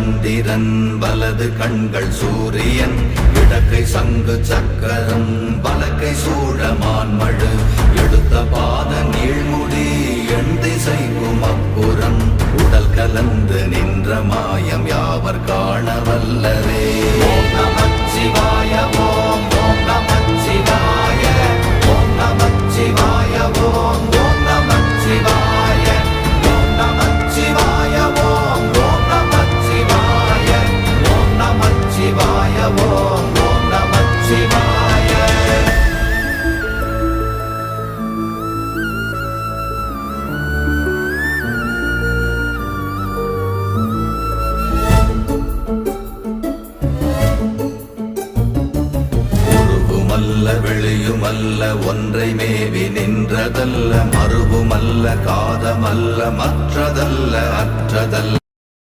சந்திரன் வலது கண்கள் சூரியன் இடக்கை சங்கு சக்கரம் வலக்கை சூழமான்மழு எடுத்த பாத நீழ்முடி எண் திசைக்கும் அப்புறம் உடல் கலந்து நின்ற மாயம் யாவர் காண வல்லரே. ஓம் நமச்சிவாய ஓம் ஓம் நமச்சிவாய ஓம் நமச்சிவாய ஓம் ஓம் நமச்சிவாய ஓம் நமச்சிவாய ஓம் ஓம் நமச்சிவாய ஓம் நமச்சிவாய ஓம் ஓம் நமச்சிவாய. வெளியுமல்ல ஒன்றை மேவி நின்றதல்ல மறுவுமல்ல காதமல்ல மற்றதல்ல அற்றதல்ல